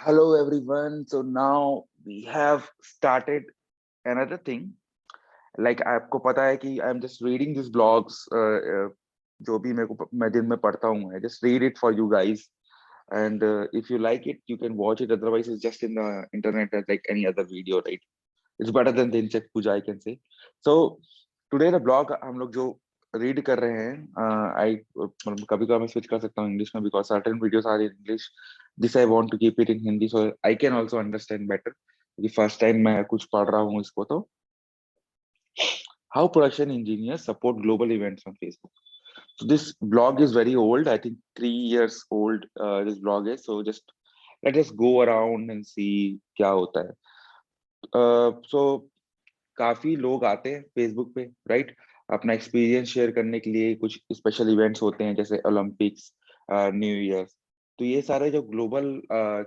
Hello everyone. So now we have started another thing. Like आपको पता है कि I'm just reading these blogs. जो भी मैं दिन में पढ़ता हूँ, I just read it for you guys. And if you like it, you can watch it. Otherwise, it's just in the internet as like any other video, right? It's better than the Incheck Puja, I can say. So today the blog हम लोग जो read कर रहे हैं, I मतलब कभी कभी मैं switch कर सकता हूँ English में because certain videos are in English. This I want to keep it in Hindi so I can also understand better. क्योंकि first time मैं कुछ पढ़ रहा हूँ इसको तो how production engineers support global events on Facebook. So this blog is very old. I think 3 years old. This blog is so just let us go around and see क्या होता है. So काफी लोग आते हैं फेसबुक पे, right? अपना experience share करने के लिए. कुछ स्पेशल इवेंट्स होते हैं जैसे ओलंपिक्स, न्यू ईयर. तो ये सारे जो ग्लोबल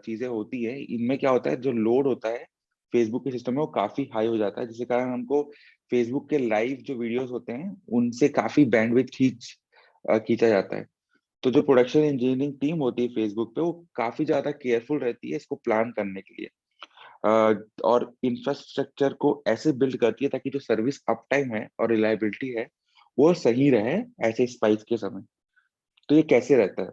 चीजें होती है, इनमें क्या होता है, जो लोड होता है फेसबुक के सिस्टम में वो काफी हाई हो जाता है, जिसके कारण हमको फेसबुक के लाइव जो वीडियोस होते हैं उनसे काफी बैंडविड्थ खींचा जाता है. तो जो प्रोडक्शन इंजीनियरिंग टीम होती है फेसबुक पे, वो काफी ज्यादा केयरफुल रहती है इसको प्लान करने के लिए. और इंफ्रास्ट्रक्चर को ऐसे बिल्ड करती है ताकि जो सर्विस अप टाइम है और रिलायबिलिटी है वो सही रहे ऐसे स्पाइक्स के समय. तो ये कैसे रहता है?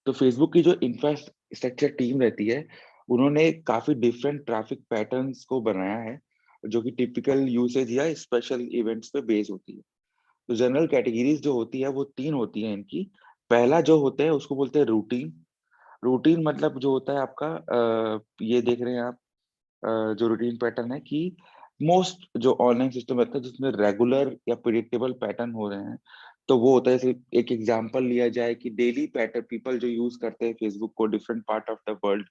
तो फेसबुक की जो इंफ्रास्ट्रक्चर टीम रहती है, उन्होंने काफी डिफरेंट ट्रैफिक पैटर्न्स को बनाया है जो कि टिपिकल यूसेज या स्पेशल इवेंट्स पे बेस होती है. तो जनरल कैटेगरीज जो होती है वो तीन होती है इनकी. पहला जो होता है उसको बोलते हैं रूटीन. रूटीन मतलब जो होता है आपका, ये देख रहे हैं आप, जो रूटीन पैटर्न है कि मोस्ट जो ऑनलाइन सिस्टम रहता है जिसमें रेगुलर या प्रिडिक्टेबल पैटर्न हो रहे हैं, तो वो होता है. जैसे एक एग्जांपल लिया जाए कि डेली पैटर्न पीपल जो यूज करते हैं फेसबुक को different part of the world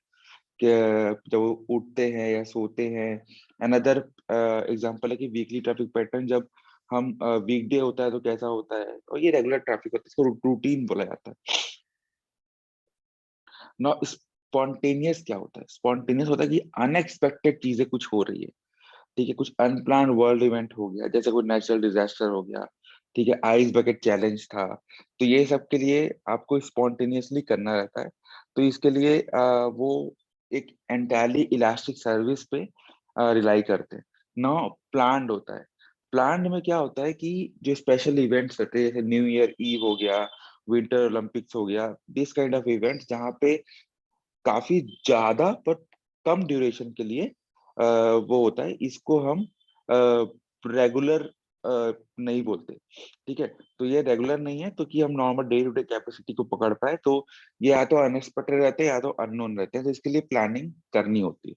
के, जब वो उठते हैं या सोते हैं. अनदर एग्जांपल है कि वीकली ट्रैफिक पैटर्न, जब हम वीकडे होता है तो कैसा होता है, और ये रेगुलर ट्रैफिक होता है, इसको रूटीन बोला जाता है. ना स्पॉन्टेनियस क्या होता है? स्पॉन्टेनियस होता है कि अनएक्सपेक्टेड चीजें कुछ हो रही है. ठीक है, कुछ अनप्लान वर्ल्ड इवेंट हो गया, जैसे कोई नेचुरल डिजास्टर हो गया. ठीक है, आइस बकेट चैलेंज था. तो ये सब के लिए आपको स्पॉन्टेनियसली करना रहता है. तो इसके लिए वो एक एंटायरली इलास्टिक सर्विस पे रिलाई करते हैं. ना प्लान्ड होता है. प्लान्ड में क्या होता है कि जो स्पेशल इवेंट्स रहते हैं, जैसे न्यू ईयर ईव हो गया, विंटर ओलंपिक्स हो गया, दिस काइंड ऑफ इवेंट्स जहाँ पे काफी ज्यादा पर कम ड्यूरेशन के लिए वो होता है, इसको हम रेगुलर नहीं बोलते. ठीक है, तो ये रेगुलर नहीं है तो कि हम normal day to day capacity को पकड़ पाए, तो ये या तो अनएक्सपेक्टेड रहते हैं या तो अननोन रहते हैं, तो इसके लिए प्लानिंग करनी होती है.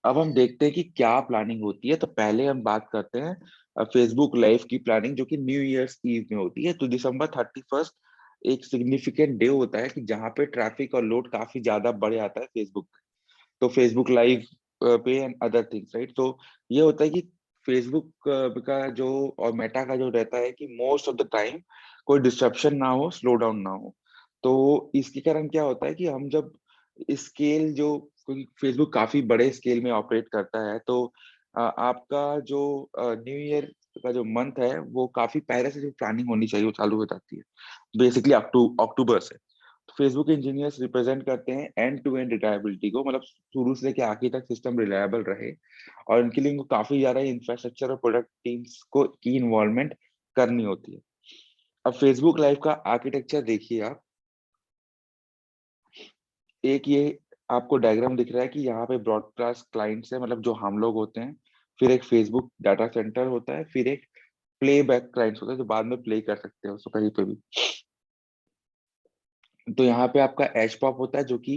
अब हम देखते हैं कि क्या प्लानिंग होती है. तो पहले हम बात करते हैं फेसबुक लाइव की प्लानिंग, जो कि न्यू ईयर्स ईव में होती है. तो December 31 एक सिग्निफिकेंट डे होता है कि जहाँ पे ट्रैफिक और लोड काफी ज्यादा बढ़ जाता है फेसबुक पे. तो फेसबुक लाइव पे एंड अदर थिंग्स, राइट? तो ये होता है कि फेसबुक का जो और मेटा का जो रहता है कि मोस्ट ऑफ द टाइम कोई डिस्ट्रप्शन ना हो, स्लो डाउन ना हो. तो इसके कारण क्या होता है कि हम जब स्केल जो, क्योंकि फेसबुक काफी बड़े स्केल में ऑपरेट करता है, तो आपका जो न्यू ईयर का जो मंथ है वो काफी पहले से जो प्लानिंग होनी चाहिए वो चालू हो जाती है, बेसिकली अक्टूबर से. फेसबुक इंजीनियर्स रिप्रेजेंट करते हैं एंड टू एंड रिलायबिलिटी को, मतलब शुरू से लेकर आखिर तक सिस्टम रिलायबल रहे. और इनके लिए इनको काफी ज्यादा इंफ्रास्ट्रक्चर और प्रोडक्ट टीम्स को की इन्वॉल्वमेंट करनी होती है. अब फेसबुक लाइव का आर्किटेक्चर देखिए आप. एक ये आपको डायग्राम दिख रहा है कि यहाँ पे ब्रॉडकास्ट क्लाइंट्स है, मतलब जो हम लोग होते हैं. फिर एक फेसबुक डाटा सेंटर होता है. फिर एक प्लेबैक क्लाइंट्स होता है जो बाद में प्ले कर सकते हैं उसको कहीं पे भी. तो यहाँ पे आपका एच पॉप होता है जो कि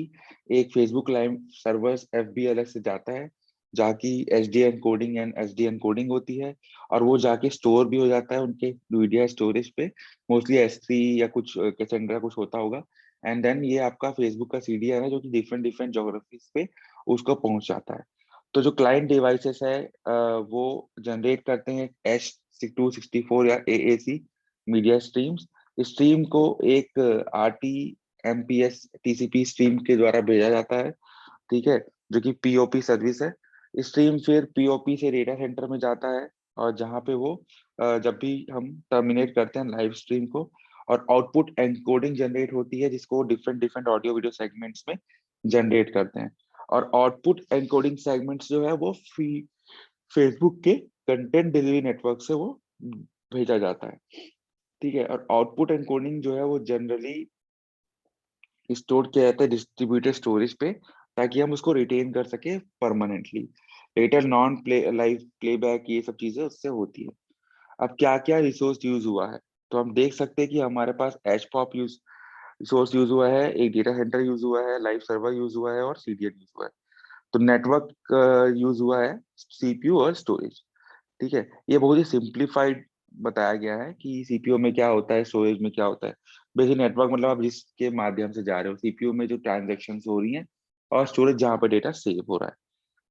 एक फेसबुक लाइव सर्वर्स FBLS से जाता है, जहाँ की HD encoding and SD encoding होती है. और वो जाके स्टोर भी हो जाता है उनके मीडिया स्टोरेज पे, मोस्टली S3 या कुछ कैसेंड्रा कुछ होता होगा. एंड देन ये आपका फेसबुक का CDN है जो कि डिफरेंट डिफरेंट जोग्राफीज पे उसको पहुंच जाता है. तो जो क्लाइंट डिवाइसेस है वो जनरेट करते हैं H264 या AAC मीडिया स्ट्रीम्स. स्ट्रीम को एक RTMPS TCP स्ट्रीम के द्वारा भेजा जाता है. ठीक है, जो कि POP सर्विस है. स्ट्रीम फिर POP से डेटा सेंटर में जाता है, और जहाँ पे वो जब भी हम टर्मिनेट करते हैं लाइव स्ट्रीम को, और आउटपुट एनकोडिंग जनरेट होती है जिसको different different audio video segments में जनरेट करते हैं। और आउटपुट एनकोडिंग सेगमेंट्स जो है वो फेसबुक के कंटेंट डिलीवरी नेटवर्क से वो भेजा जाता है। ठीक है, और आउटपुट एनकोडिंग जो है वो जनरली स्टोर किया जाता है डिस्ट्रीब्यूटेड स्टोरेज पे, ताकि हम उसको रिटेन कर सके permanently. Later non play live playback ये सब चीजें उससे होती है। अब क्या क्या रिसोर्स यूज हुआ है, तो हम देख सकते हैं कि हमारे पास H pop use resource use हुआ है, एक डेटा सेंटर यूज हुआ है, लाइव सर्वर यूज हुआ है और सीडीएन यूज हुआ है। तो नेटवर्क यूज हुआ है, सीपीयू और स्टोरेज। ठीक है, ये बहुत ही सिंप्लीफाइड बताया गया है कि सीपीयू में क्या होता है, स्टोरेज में क्या होता है। बेसिक नेटवर्क मतलब आप जिसके माध्यम से जा रहे हो, सीपीयू में जो ट्रांजेक्शन हो रही हैं, और स्टोरेज जहाँ पर डेटा सेव हो रहा है।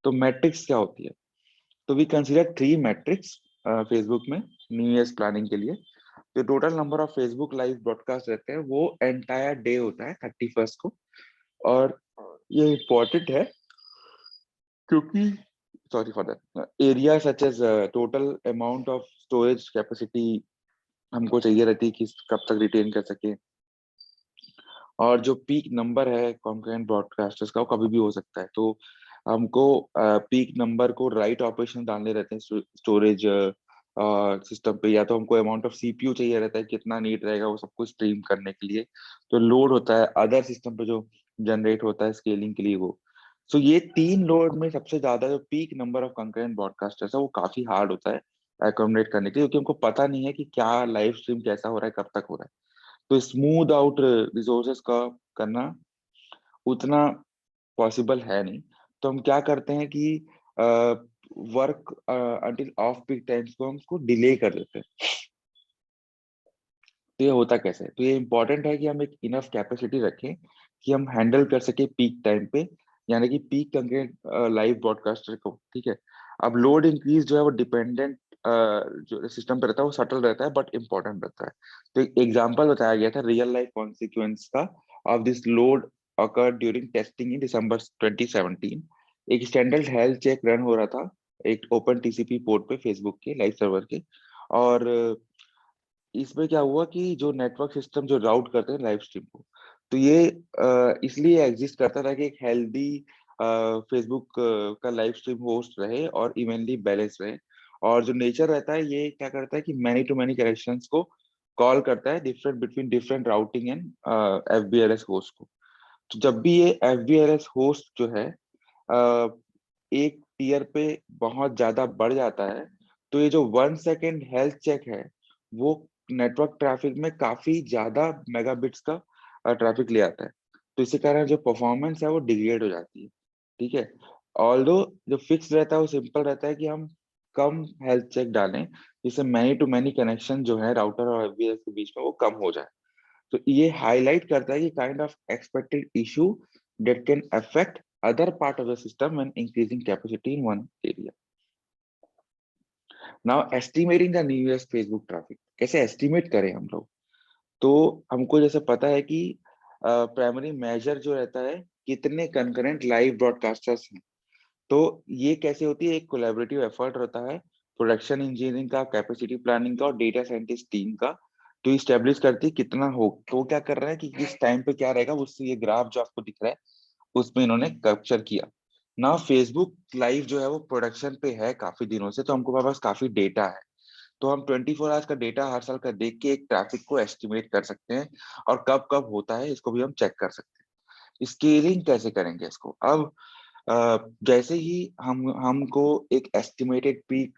तो मैट्रिक्स क्या होती है, तो वी कंसिडर 3 मैट्रिक्स फेसबुक में न्यू ईयर्स प्लानिंग के लिए। जो total number of Facebook live broadcast रहते हैं वो एंटायर डे होता है 31st को। और ये इम्पोर्टेंट है क्योंकि, sorry for that, area such as total amount of storage capacity हमको चाहिए रहती है कि कब तक रिटेन कर सके। और जो पीक नंबर है कॉन्करेंट ब्रॉडकास्टर्स का वो कभी भी हो सकता है। तो हमको पीक नंबर को राइट ऑपरेशन डालने रहते हैं स्टोरेज सिस्टम पे, या तो हमको अमाउंट ऑफ सीपीयू चाहिए रहता है, कितना नीड रहेगा वो सब कुछ स्ट्रीम करने के लिए। तो लोड होता है अदर सिस्टम पे जो जनरेट होता है स्केलिंग के लिए वो। सो ये 3 लोड में सबसे ज्यादा जो peak number of concurrent broadcasters है वो काफी हार्ड होता है एकोमोडेट करने के लिए, क्योंकि हमको पता नहीं है कि क्या लाइव स्ट्रीम कैसा हो रहा है, कब तक हो रहा है। तो स्मूथ आउट रिसोर्सेस का करना उतना पॉसिबल है नहीं। तो हम क्या करते हैं कि work until off peak times को हम उसको डिले कर देते हैं। तो ये होता कैसे है, तो ये इंपॉर्टेंट है कि हम एक इनफ कैपेसिटी रखें कि हम हैंडल कर सके पीक टाइम पे, यानी कि पीक कंटेंट लाइव ब्रॉडकास्टर को। ठीक है, अब लोड इंक्रीज जो है वो डिपेंडेंट जो सिस्टम पे रहता है वो सटल रहता है बट इम्पोर्टेंट रहता है। तो एक एग्जांपल बताया गया था रियल लाइफ कॉन्सिक्वेंस का of this load occur during testing in December 2017। एक स्टैंडर्ड हेल्थ चेक रन हो रहा था एक ओपन टीसीपी पोर्ट पे फेसबुक के लाइव सर्वर के। और इसमें क्या हुआ कि जो नेटवर्क सिस्टम जो राउट करते हैं लाइव स्ट्रीम को, तो ये इसलिए एग्जिस्ट करता था कि एक हेल्दी फेसबुक का लाइव स्ट्रीम होस्ट रहे और इवनली बैलेंस रहे। और जो नेचर रहता है ये क्या करता है कि मैनी टू मैनी कनेक्शंस को कॉल करता है different between different routing and FBRS host को। तो जब भी ये एफबीआरएस होस्ट जो है अ, एक टीयर पे बहुत ज्यादा बढ़ जाता है, तो ये जो 1 सेकेंड हेल्थ चेक है वो नेटवर्क ट्रैफिक में काफी ज्यादा मेगाबिट्स का ट्रैफिक ले आता है। तो इसी कारण जो परफॉर्मेंस है वो डिग्रेड हो जाती है। ठीक है, ऑल्दो जो फिक्स रहता है वो सिंपल रहता है कि हम कम हेल्थ चेक डालें जिससे मैनी टू मैनी कनेक्शन जो है राउटर और एफबीएस के बीच में वो कम हो जाए। तो ये हाईलाइट करता है कि kind of expected issue that can affect other part of the system when increasing capacity in one area. Now estimating the new year's Facebook traffic, कैसे estimate करें हम लोग। तो हमको जैसे पता है कि प्राइमरी मेजर जो रहता है कितने कंकरेंट लाइव ब्रॉडकास्टर्स हैं। तो ये कैसे होती है, एक कोलैबोरेटिव एफर्ट रहता है प्रोडक्शन इंजीनियरिंग का, कैपेसिटी प्लानिंग का और डेटा साइंटिस्ट टीम का। तो इस्टेब्लिश करती है कितना हो, तो क्या कर रहा है कि किस टाइम पे क्या रहेगा, उससे ये ग्राफ जो आपको दिख रहा है उसमें इन्होंने कैप्चर किया ना। फेसबुक लाइव जो है वो प्रोडक्शन पे है काफी दिनों से, तो हमको पास काफी डेटा है। तो हम 24 आवर्स का डेटा हर साल का देख के एक ट्रैफिक को एस्टिमेट कर सकते हैं, और कब कब होता है इसको भी हम चेक कर सकते हैं। स्केलिंग कैसे करेंगे इसको, अब जैसे ही हमको एक एस्टिमेटेड पीक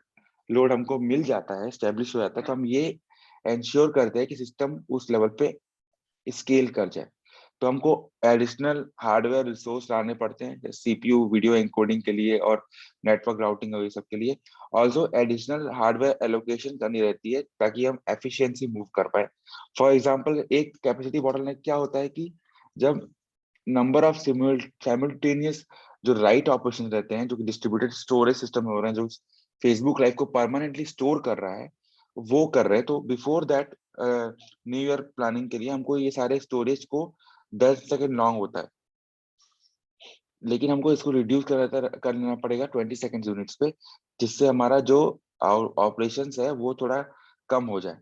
लोड हमको मिल जाता है, एस्टेब्लिश हो जाता है, तो हम ये इंश्योर करते हैं कि सिस्टम उस लेवल पे स्केल कर जाए। तो हमको एडिशनल हार्डवेयर रिसोर्स लाने पड़ते हैं, जैसे सीपीयू वीडियो एन्कोडिंग के लिए और नेटवर्क राउटिंग और ये सब के लिए। ऑल्सो एडिशनल हार्डवेयर एलोकेशन करनी रहती है ताकि हम एफिशिएंसी मूव कर पाए। फॉर एग्जांपल एक कैपेसिटी बॉटलनेक क्या होता है कि जब नंबर ऑफ साइमल्टेनियस जो राइट ऑपरेशन रहते हैं, जो डिस्ट्रीब्यूटेड स्टोरेज सिस्टम में हो रहे हैं, जो फेसबुक लाइव को परमानेंटली स्टोर कर रहा है वो कर रहे हैं। तो before that new year planning के लिए हमको ये सारे स्टोरेज को 10 सेकेंड लॉन्ग होता है, लेकिन हमको इसको रिड्यूस करना पड़ेगा 20 सेकेंड यूनिट्स पे, जिससे हमारा जो ऑपरेशन है वो थोड़ा कम हो जाए।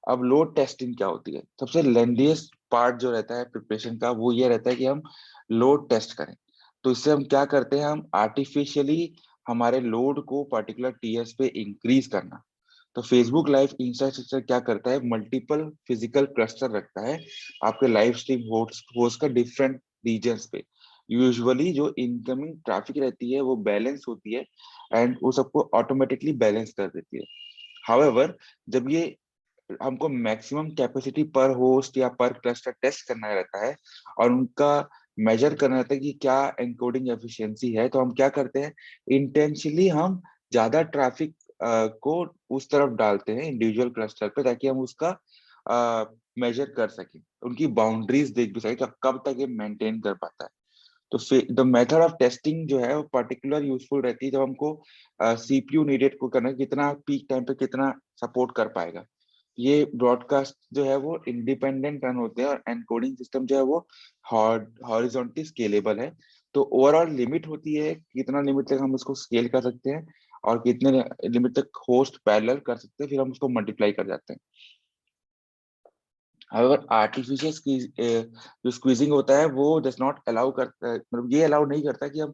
अब लोड टेस्टिंग क्या होती है? सबसे लेंथीएस्ट पार्ट जो रहता है प्रिपरेशन का वो ये रहता है कि हम लोड टेस्ट करें। तो इससे हम क्या करते हैं, हम आर्टिफिशियली हमारे लोड को पर्टिकुलर टीएस पे इंक्रीज करना। तो फेसबुक लाइव इंफ्रास्ट्रक्चर क्या करता है, मल्टीपल फिजिकल क्लस्टर रखता है आपके लाइव स्ट्रीम होस्ट का डिफरेंट रीजन्स पे। यूजुअली जो इनकमिंग ट्रैफिक रहती है वो बैलेंस होती है एंड वो सबको ऑटोमेटिकली बैलेंस कर देती है। हाउएवर, जब ये हमको मैक्सिमम कैपेसिटी पर होस्ट या पर क्लस्टर टेस्ट करना रहता है और उनका मेजर करना रहता है कि क्या एनकोडिंग एफिशिएंसी है, तो हम क्या करते हैं, इंटेंशनली हम ज्यादा ट्रैफिक को उस तरफ डालते हैं इंडिविजुअल क्लस्टर पे, ताकि हम उसका मेजर कर सकें, उनकी बाउंड्रीज देख भी सकें कि कब तक ये मेंटेन कर पाता है। तो द मेथड ऑफ टेस्टिंग जो है वो पर्टिकुलर यूजफुल रहती है जब हमको सीपीयू नीडेड को करना है, कितना पीक टाइम पे कितना सपोर्ट कर पाएगा। ये ब्रॉडकास्ट जो है वो इंडिपेंडेंट रन होते हैं और एनकोडिंग सिस्टम जो है वो हॉरिजॉन्टली स्केलेबल है। तो ओवरऑल लिमिट होती है कितना लिमिट तक हम उसको स्केल कर सकते हैं और कितने लिमिट तक होस्ट पैरेलल कर सकते हैं, फिर हम उसको मल्टीप्लाई कर जाते हैं। However, आर्टिफिशियल जो स्क्वीजिंग होता है वो डज नॉट अलाउ करता है, मतलब ये अलाउ नहीं करता कि हम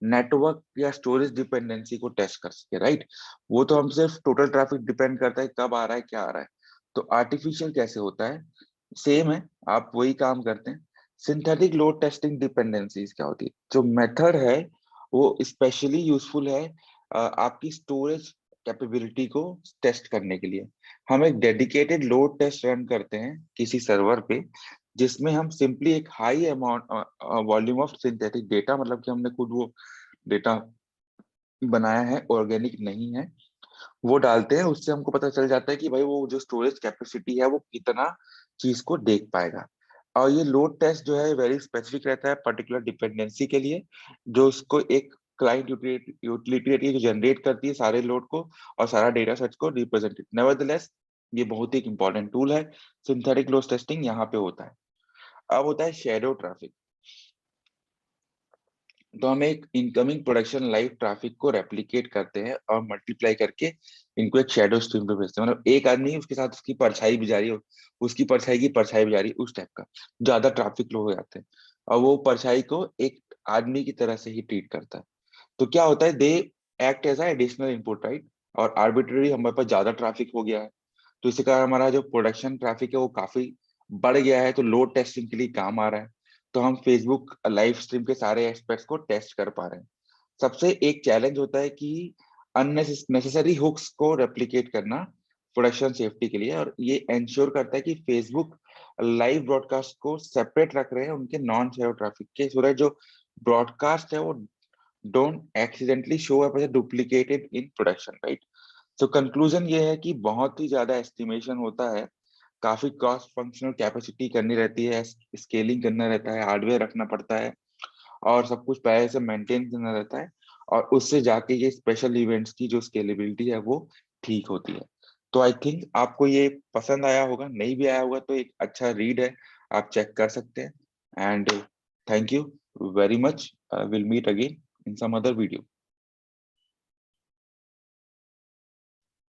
नेटवर्क या स्टोरेज डिपेंडेंसी को टेस्ट कर सके, राइट? वो तो हम सिर्फ टोटल ट्रैफिक डिपेंड करता है कब आ रहा है क्या आ रहा है। तो आर्टिफिशियल कैसे होता है, सेम है, आप वही काम करते हैं। सिंथेटिक लोड टेस्टिंग डिपेंडेंसीज क्या होती है, जो मेथड है वो स्पेशली यूजफुल है आपकी स्टोरेज कैपेबिलिटी को टेस्ट करने के लिए। हम एक डेडिकेटेड लोड टेस्ट रन करते हैं किसी सर्वर पे, जिसमें हम सिंपली एक high amount volume of synthetic data, मतलब कि हमने खुद वो डेटा बनाया है, ऑर्गेनिक नहीं है, वो डालते हैं। उससे हमको पता चल जाता है कि भाई वो जो स्टोरेज कैपेसिटी है वो कितना चीज को देख पाएगा। और ये लोड टेस्ट जो है वेरी स्पेसिफिक रहता है पर्टिकुलर डिपेंडेंसी के लिए, जो उसको एक क्लाइंट यूटिलिटी रहती है जो जनरेट करती है सारे लोड को और सारा डेटा सेट को रिप्रेजेंट। नेवरदलेस ये बहुत ही इंपॉर्टेंट टूल है। सिंथेटिक लोड टेस्टिंग यहाँ पे होता है। अब होता है शेडो ट्रैफिक। तो हम एक इनकमिंग प्रोडक्शन लाइव ट्रैफिक को रेप्लिकेट करते हैं और मल्टीप्लाई करके इनको एक शेडो स्ट्रीम पे भेजते हैं, मतलब एक आदमी उसके साथ उसकी परछाई भी जा रही हो, उसकी परछाई की परछाई भी जा रही है, उस टाइप का ज्यादा ट्रैफिक लो हो जाते हैं। और वो परछाई को एक आदमी की तरह से ही ट्रीट करता है। तो क्या होता है, they act as additional input, right? और आर्बिट्ररी हमारे पास ज्यादा ट्रैफिक हो गया है, तो इसी कारण हमारा जो प्रोडक्शन ट्रैफिक है वो काफी बढ़ गया है, तो लोड टेस्टिंग के लिए काम आ रहा है। तो हम फेसबुक लाइव स्ट्रीम के सारे एस्पेक्ट्स को टेस्ट कर पा रहे हैं। सबसे एक चैलेंज होता है कि अननेसेसरी हुक्स को रेप्लिकेट करना प्रोडक्शन सेफ्टी के लिए, और ये इंश्योर करता है कि फेसबुक लाइव ब्रॉडकास्ट को सेपरेट रख रहे हैं उनके नॉन शेयर ट्रैफिक के, सो दैट जो ब्रॉडकास्ट है वो don't accidentally show up as duplicated in production, right? तो कंक्लूजन ये है कि बहुत ही ज्यादा एस्टिमेशन होता है, काफी क्रॉस फंक्शनल कैपेसिटी करनी रहती है, स्केलिंग करना रहता है, हार्डवेयर रखना पड़ता है और सब कुछ पहले से मेंटेन करना रहता है, और उससे जाके ये स्पेशल इवेंट्स की जो स्केलेबिलिटी है वो ठीक होती है। तो आई थिंक आपको ये पसंद आया होगा, नहीं भी आया होगा तो एक अच्छा रीड है, आप चेक कर सकते हैं। And thank you very much, will meet again in some other video.